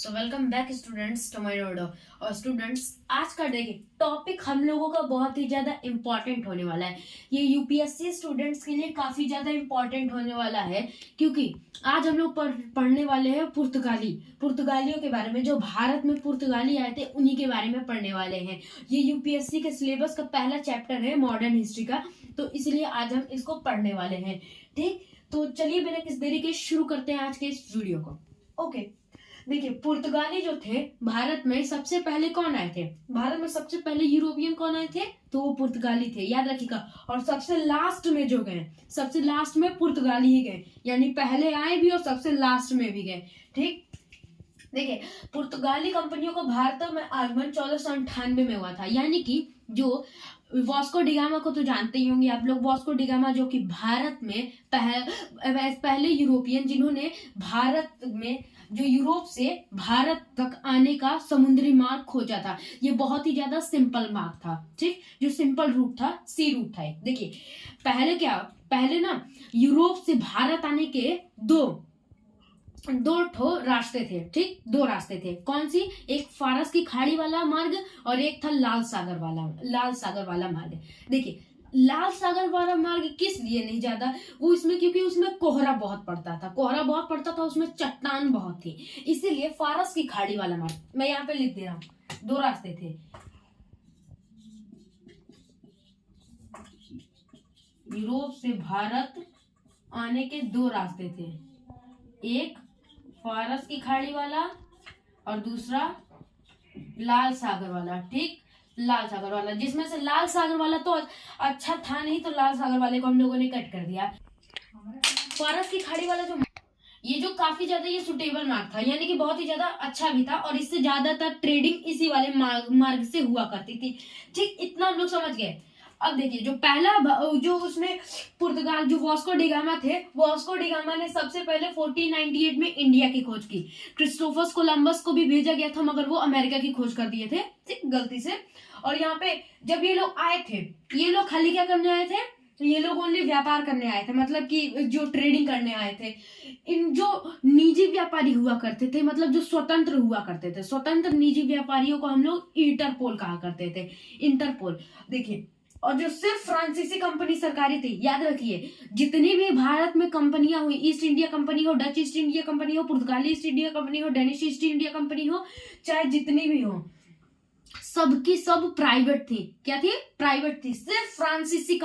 So welcome back students to my video. और students, आज का देखिए टॉपिक हम लोगों का बहुत ही ज्यादा इम्पोर्टेंट होने वाला है। ये यूपीएससी स्टूडेंट्स के लिए काफी ज्यादा इम्पोर्टेंट होने वाला है, क्योंकि आज हम लोग पढ़ने वाले हैं पुर्तगालियों के बारे में। जो भारत में पुर्तगाली आए थे उन्हीं के बारे में पढ़ने वाले हैं। ये यूपीएससी के सिलेबस का पहला चैप्टर है मॉडर्न हिस्ट्री का, तो इसलिए आज हम इसको पढ़ने वाले हैं। ठीक, तो चलिए बिना किसी देरी के शुरू करते हैं आज के इस वीडियो को। ओके, देखिए पुर्तगाली जो थे भारत में सबसे पहले कौन आए थे? भारत में सबसे पहले यूरोपियन कौन आए थे? तो वो पुर्तगाली थे, याद रखिएगा। और सबसे लास्ट में जो गए, सबसे लास्ट में पुर्तगाली ही गए, यानी पहले आए भी और सबसे लास्ट में भी गए। ठीक, देखिए पुर्तगाली कंपनियों को भारत में आगमन 1498 में हुआ था। यानी कि जो वास्को डिगामा को तो जानते ही होंगे आप लोग। वास्को डिगामा जो कि भारत में पहले यूरोपियन जिन्होंने भारत में जो यूरोप से भारत तक आने का समुद्री मार्ग खोजा था। ये बहुत ही ज्यादा सिंपल मार्ग था। ठीक, जो सिंपल रूट था, सी रूट था। देखिए पहले ना यूरोप से भारत आने के दो ठो रास्ते थे। ठीक, दो रास्ते थे। कौन सी? एक फारस की खाड़ी वाला मार्ग और एक था लाल सागर वाला मार्ग। देखिए लाल सागर वाला मार्ग किस लिए नहीं जाता वो इसमें, क्योंकि उसमें कोहरा बहुत पड़ता था, उसमें चट्टान बहुत थी, इसीलिए फारस की खाड़ी वाला मार्ग मैं यहाँ पे लिख दे रहा हूँ। दो रास्ते थे, यूरोप से भारत आने के दो रास्ते थे, एक फारस की खाड़ी वाला और दूसरा लाल सागर वाला। ठीक, लाल सागर वाला, जिसमें से लाल सागर वाला तो अच्छा था नहीं, तो लाल सागर वाले को हम लोगों ने कट कर दिया। फारस की खाड़ी वाला जो काफी ज्यादा ये सुटेबल मार्ग था, यानी कि बहुत ही ज्यादा अच्छा भी था, और इससे ज्यादातर ट्रेडिंग इसी वाले मार्ग से हुआ करती थी। ठीक, इतना हम लोग समझ गए। अब देखिए जो पहला जो उसमें पुर्तगाल जो वास्को डिगामा थे, वास्को डिगामा ने सबसे पहले 1498 में इंडिया की खोज की। क्रिस्टोफर कोलंबस को भी भेजा गया था, मगर वो अमेरिका की खोज कर दिए थे, ठीक, गलती से। और यहाँ पे जब ये लोग आए थे, ये लोग खाली क्या करने आए थे? ये लोग ओनली व्यापार करने आए थे, मतलब कि जो ट्रेडिंग करने आए थे। इन जो निजी व्यापारी हुआ करते थे, मतलब जो स्वतंत्र हुआ करते थे, स्वतंत्र निजी व्यापारियों को हम लोग इंटरपोल कहा करते थे, इंटरपोल। देखिए, और जो सिर्फ फ्रांसीसी कंपनी सरकारी थी, याद रखिए जितनी भी भारत में कंपनियां हुई, ईस्ट इंडिया कंपनी हो, डच ईस्ट इंडिया कंपनी हो, पुर्तगाली ईस्ट इंडिया कंपनी हो, डेनिश ईस्ट इंडिया कंपनी हो, चाहे जितनी भी हो, सबकी सब प्राइवेट थी। क्या थी? प्राइवेट थी। सिर्फ फ्रांसीसी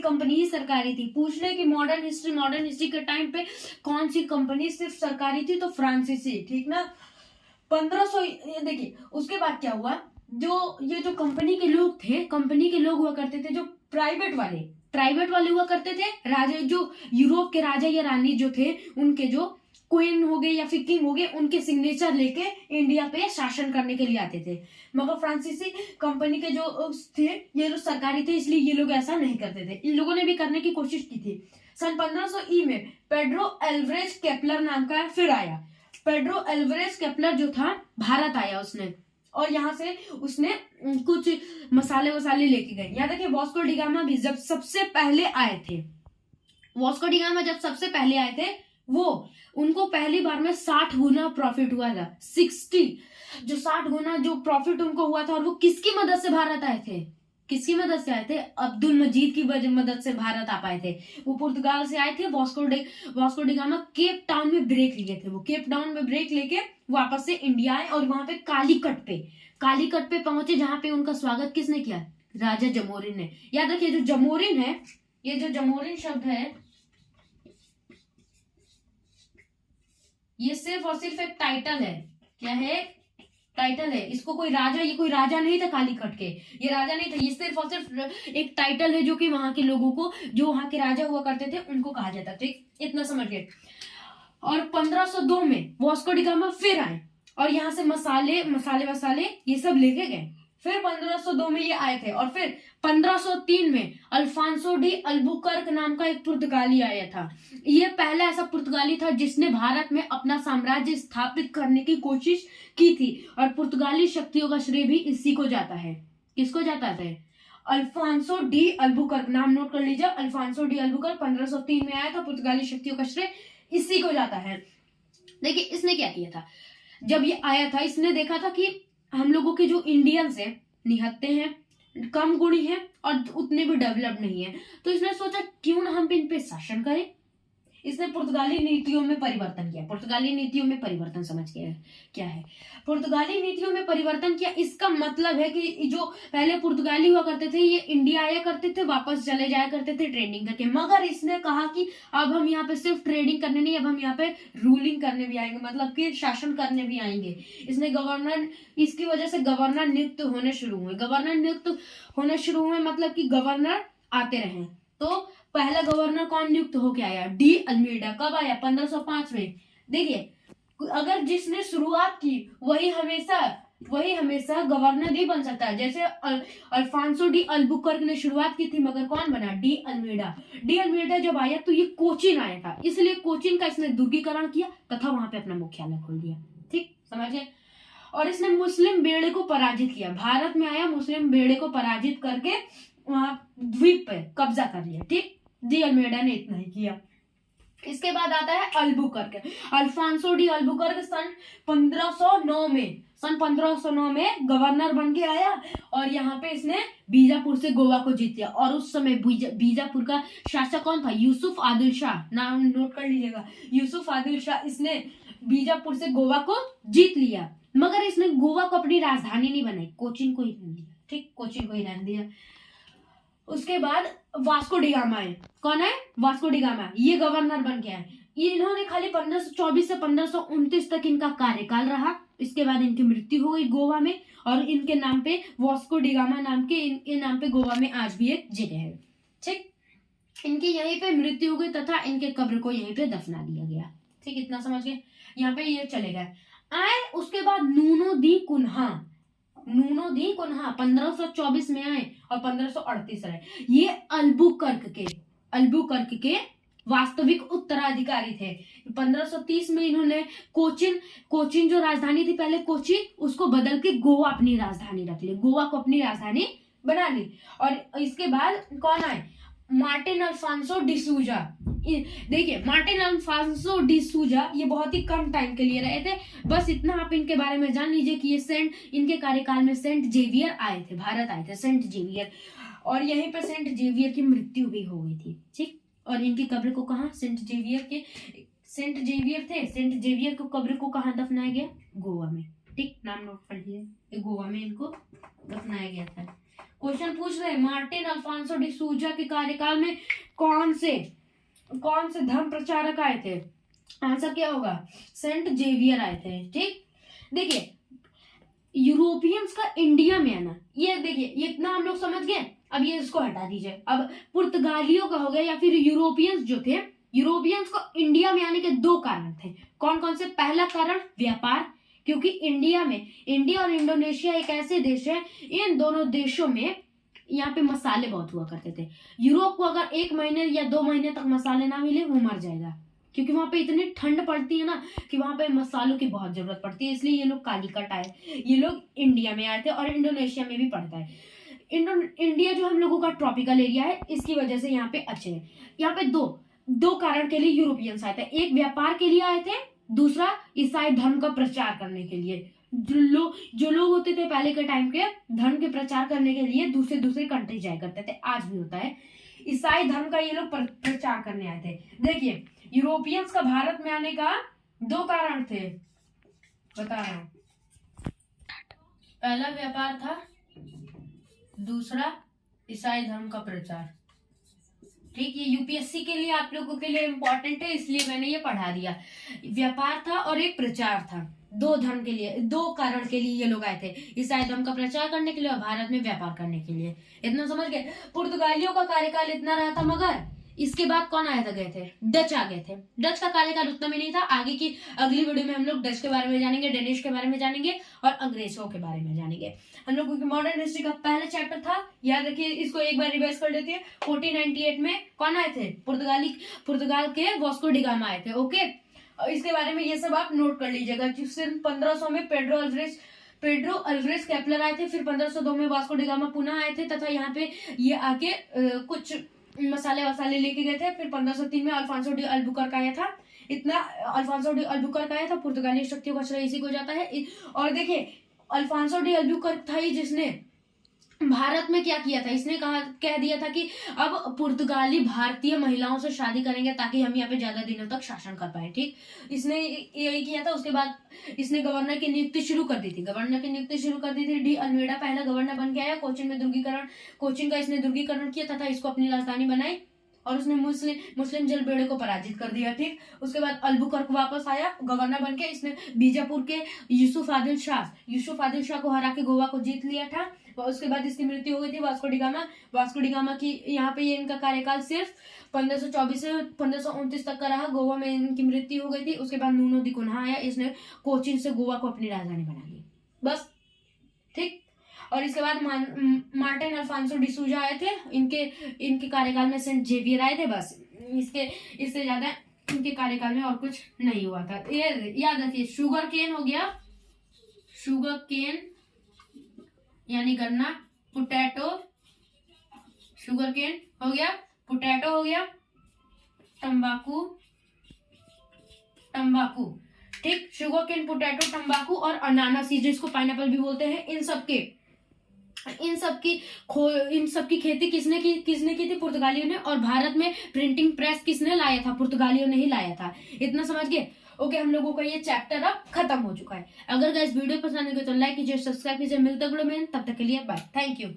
कंपनी ही सरकारी थी। पूछ ले कि मॉडर्न हिस्ट्री के टाइम पे कौन सी कंपनी सिर्फ सरकारी थी, तो फ्रांसीसी। ठीक ना, 1500। देखिए उसके बाद क्या हुआ, ये जो कंपनी के लोग हुआ करते थे, जो प्राइवेट वाले हुआ करते थे, राजा, जो यूरोप के राजा या रानी जो थे, उनके जो क्वीन हो गए या फिर किंग हो गए, उनके सिग्नेचर लेके इंडिया पे शासन करने के लिए आते थे। मगर फ्रांसीसी कंपनी के जो थे, ये लोग सरकारी थे, इसलिए ये लोग ऐसा नहीं करते थे। इन लोगों ने भी करने की कोशिश की थी। सन 1500 में पेड्रो एल्वरेज केपलर नाम का फिर आया। पेड्रो एल्वरेज केपलर जो था, भारत आया उसने, और यहाँ से उसने कुछ मसाले लेके गए। याद रखिए वास्को डिगामा भी जब सबसे पहले आए थे, वो उनको पहली बार में 60 गुना प्रॉफिट हुआ था। 60 गुना जो प्रॉफिट उनको हुआ था, और वो किसकी मदद से भारत आए थे? अब्दुल मजीद की मदद से भारत आ पाए थे। वो पुर्तगाल से आए थे। वास्को डिगामा केप टाउन में ब्रेक लिए थे। वो केप टाउन में ब्रेक लेके वापस से इंडिया आए, और वहां पे कालीकट पे पहुंचे, जहां पे उनका स्वागत किसने किया? राजा जमोरिन ने। याद रखिए जो जमोरिन है, ये जो जमोरिन शब्द है, ये सिर्फ और सिर्फ एक टाइटल है। क्या है? टाइटल है। इसको ये कोई राजा नहीं था कालीकट के, ये राजा नहीं था, ये सिर्फ और सिर्फ एक टाइटल है, जो कि वहां के लोगों को, जो वहां के राजा हुआ करते थे, उनको कहा जाता। ठीक, इतना समझ गए। और 1502 में वास्को डिगामा फिर आए, और यहाँ से मसाले ये सब लेके गए। फिर 1502 में ये आए थे, और फिर 1503 में अल्फांसो डी अल्बुकर्क नाम का एक पुर्तगाली आया था। ये पहला ऐसा पुर्तगाली था जिसने भारत में अपना साम्राज्य स्थापित करने की कोशिश की थी, और पुर्तगाली शक्तियों का श्रेय भी इसी को जाता है। किसको जाता है? अल्फांसो डी अल्बुकर्क, नाम नोट कर लीजिए। अल्फांसो डी अल्बुकर्क 1503 में आया था। पुर्तगाली शक्तियों का श्रेय इसी को जाता है। देखिए इसने क्या किया था, जब ये आया था इसने देखा था कि हम लोगों के जो इंडियंस है निहत्ते हैं, कम गुणी हैं और उतने भी डेवलप नहीं है, तो इसने सोचा क्यों ना हम इन पे शासन करें। इसने पुर्तगाली नीतियों में परिवर्तन किया। पुर्तगाली नीतियों में परिवर्तन समझ के क्या है, पुर्तगाली नीतियों में परिवर्तन किया, इसका मतलब है कि जो पहले पुर्तगाली हुआ करते थे ये इंडिया आया करते थे, वापस चले जाया करते थे ट्रेडिंग करके, मगर इसने कहा कि अब हम यहाँ पे सिर्फ ट्रेडिंग करने नहीं, अब हम यहाँ पे रूलिंग करने भी आएंगे, मतलब कि शासन करने भी आएंगे। इसने गवर्नर, इसकी वजह से गवर्नर नियुक्त होने शुरू हुए। गवर्नर नियुक्त होने शुरू हुए मतलब कि गवर्नर आते रहे। तो पहला गवर्नर कौन नियुक्त होके आया, डी अल्मीडा। कब आया, 1505 में। देखिए अगर जिसने शुरुआत की वही हमेशा गवर्नर नहीं बन सकता। जैसे अल्फांसो डी अल्बुकर्क ने शुरुआत की थी, मगर कौन बना, डी अल्मीडा। डी अल्मीडा जब आया तो ये कोचीन आया था, इसलिए कोचीन का इसने दुर्गीकरण किया तथा वहां पे अपना मुख्यालय खोल दिया। ठीक समझिए। और इसने मुस्लिम बेड़े को पराजित किया। भारत में आया, मुस्लिम बेड़े को पराजित करके वहां द्वीप पे कब्जा कर लिया। ठीक, डी अल्मेडा ने इतना ही किया। इसके बाद आता है अल्बुकर्क। अल्फांसो डी अल्बुकर्क सन 1509 में गवर्नर बन के आया और यहाँ पे इसने बीजापुर से गोवा को जीत लिया। और उस समय बीजापुर का शासक कौन था, यूसुफ आदिल शाह। नाम नोट कर लीजिएगा, यूसुफ आदिल शाह। इसने बीजापुर से गोवा को जीत लिया, मगर इसने गोवा को अपनी राजधानी नहीं बनाई, कोचीन को ही रहने दिया। ठीक, कोचीन को ही रहने दिया। उसके बाद वास्को डी गामा है। कौन है, वास्को डी गामा। ये गवर्नर बन के आए। इन्होंने खाली 1524 से 1529 तक इनका कार्यकाल रहा। इसके बाद इनकी मृत्यु हो गई गोवा में, और इनके नाम पे वास्को डी गामा नाम के इनके नाम पे गोवा में आज भी एक जगह है। ठीक, इनकी यहीं पे मृत्यु हो गई तथा इनके कब्र को यहीं पे दफना दिया गया। ठीक, इतना समझ गए। यहाँ पे ये चले गए। आए उसके बाद नूनो दी कुन्हा 1524 में आए और 1538 रहे। ये अल्बुकर्क के वास्तविक उत्तराधिकारी थे। 1530 में इन्होंने कोचीन जो राजधानी थी पहले कोचीन, उसको बदल के गोवा अपनी राजधानी रख ली, गोवा को अपनी राजधानी बना ली। और इसके बाद कौन आए, मार्टिन अल्फांसो डिसूजा। देखिए मार्टिन अल्फांसो डिसूजा ये बहुत ही कम टाइम के लिए रहे थे। बस इतना आप इनके बारे में जान लीजिए कि ये इनके कार्यकाल में सेंट जेवियर आए थे, भारत आए थे सेंट जेवियर, और यहीं पर सेंट जेवियर की मृत्यु भी हो गई थी। ठीक, और इनकी कब्र को कहाँ, सेंट जेवियर थे, सेंट जेवियर को कब्र को कहाँ दफनाया गया, गोवा में। ठीक, नाम नोट कर लीजिए, गोवा में इनको दफनाया गया था। क्वेश्चन पूछ रहे, मार्टिन अल्फांसो डिसूजा के कार्यकाल में कौन से धर्म प्रचारक आए थे, आंसर क्या होगा, सेंट जेवियर आए थे। ठीक, देखिए यूरोपियंस का इंडिया में आना, ये देखिए ये इतना हम लोग समझ गए। अब ये इसको हटा दीजिए। अब पुर्तगालियों का हो गया या फिर यूरोपियंस जो थे, यूरोपियंस को इंडिया में आने के दो कारण थे। कौन कौन से, पहला कारण व्यापार, क्योंकि इंडिया और इंडोनेशिया एक ऐसे देश है, इन दोनों देशों में यहाँ पे मसाले बहुत हुआ करते थे। यूरोप को अगर 1 महीने या 2 महीने तक मसाले ना मिले वो मर जाएगा, क्योंकि वहां पे इतनी ठंड पड़ती है ना कि वहां पे मसालों की बहुत जरूरत पड़ती है। इसलिए ये लोग कालीकट आए, ये लोग इंडिया में आए थे, और इंडोनेशिया में भी पड़ता है। इंडिया जो हम लोगों का ट्रॉपिकल एरिया है, इसकी वजह से यहाँ पे अच्छे हैं। यहाँ पे दो कारण के लिए यूरोपियंस आए थे, एक व्यापार के लिए आए थे, दूसरा ईसाई धर्म का प्रचार करने के लिए। जो लोग होते थे पहले के टाइम के, धर्म के प्रचार करने के लिए दूसरे कंट्री जाया करते थे, आज भी होता है। ईसाई धर्म का ये लोग प्रचार करने आए थे। देखिए यूरोपियंस का भारत में आने का 2 कारण थे, बता रहा हूं। पहला व्यापार था, दूसरा ईसाई धर्म का प्रचार। ठीक, ये यूपीएससी के लिए आप लोगों के लिए इंपॉर्टेंट है, इसलिए मैंने ये पढ़ा दिया। व्यापार था और एक प्रचार था, 2 कारण के लिए ये लोग आए थे, ईसाई धर्म का प्रचार करने के लिए और भारत में व्यापार करने के लिए। इतना समझ गए। पुर्तगालियों का कार्यकाल इतना रहा था, मगर इसके बाद कौन आया था, गए थे डच आ गए थे। डच का कार्यकाल उतना भी नहीं था। आगे की अगली वीडियो में हम लोग डच के बारे में जानेंगे, डेनिश के बारे में जानेंगे और अंग्रेजों के बारे में जानेंगे। हम लोगों की मॉडर्न हिस्ट्री का पहला चैप्टर था, याद रखिए, इसको एक बार रिवाइज कर लेते हैं। 1498 में कौन आए थे, पुर्तगाल के वास्को डी गामा आए थे। ओके, इसके बारे में ये सब आप नोट कर लीजिएगा। सिर्फ 1500 में पेड्रो अल्वारेज केपलर आए थे, फिर 1502 में वास्को डी गामा पुनः आए थे तथा यहाँ पे ये आके कुछ मसाले लेके गए थे। फिर 1503 में अल्फांसो डी अल्बुकर्क आया था। इतना अल्फांसो डी अल्बुकर्क आया था, पुर्तगाली शक्तियों का श्रेय इसी को जाता है। और देखिए अल्फांसो डी अल्बुकर्क था ही जिसने भारत में क्या किया था, इसने कह दिया था कि अब पुर्तगाली भारतीय महिलाओं से शादी करेंगे ताकि हम यहाँ पे ज्यादा दिनों तक शासन कर पाए। ठीक, इसने यही किया था। उसके बाद इसने गवर्नर की नियुक्ति शुरू कर दी थी। डी अल्मेडा पहला गवर्नर बन के आया। कोचिन का इसने दुर्गीकरण किया तथा इसको अपनी राजधानी बनाई और उसने मुस्लिम जलबेड़े को पराजित कर दिया। ठीक, उसके बाद अल्बुकर्क वापस आया गवर्नर बन के। इसने बीजापुर के यूसुफ आदिल शाह को हरा के गोवा को जीत लिया था। उसके बाद इसकी मृत्यु हो गई थी। वास्को डी गामा की यहाँ पे ये इनका कार्यकाल सिर्फ 1524 से 1529 तक का रहा। गोवा में इनकी मृत्यु हो गई थी। उसके बाद नूनो दी कुन्हा आया, इसने कोचिन से गोवा को अपनी राजधानी बना ली। बस, ठीक। और इसके बाद मार्टिन अल्फांसो डिसूजा आए थे। इनके कार्यकाल में सेंट जेवियर आए थे। बस इससे ज्यादा इनके कार्यकाल में और कुछ नहीं हुआ था। ये याद रखिए। शुगर केन हो गया, शुगर केन यानी गन्ना, पोटैटो, शुगर केन हो गया, पोटैटो हो गया, तंबाकू, ठीक। शुगर केन, पोटैटो, तंबाकू और अनानास, जिसको पाइनएप्पल भी बोलते हैं, इन सबकी खेती किसने की थी? पुर्तगालियों ने। और भारत में प्रिंटिंग प्रेस किसने लाया था? पुर्तगालियों ने ही लाया था। इतना समझ गए? ओके, हम लोगों का ये चैप्टर अब खत्म हो चुका है। अगर गाइस वीडियो पसंद आए तो लाइक कीजिए, सब्सक्राइब कीजिए। मिलते हैं अगले में, तब तक के लिए बाय, थैंक यू।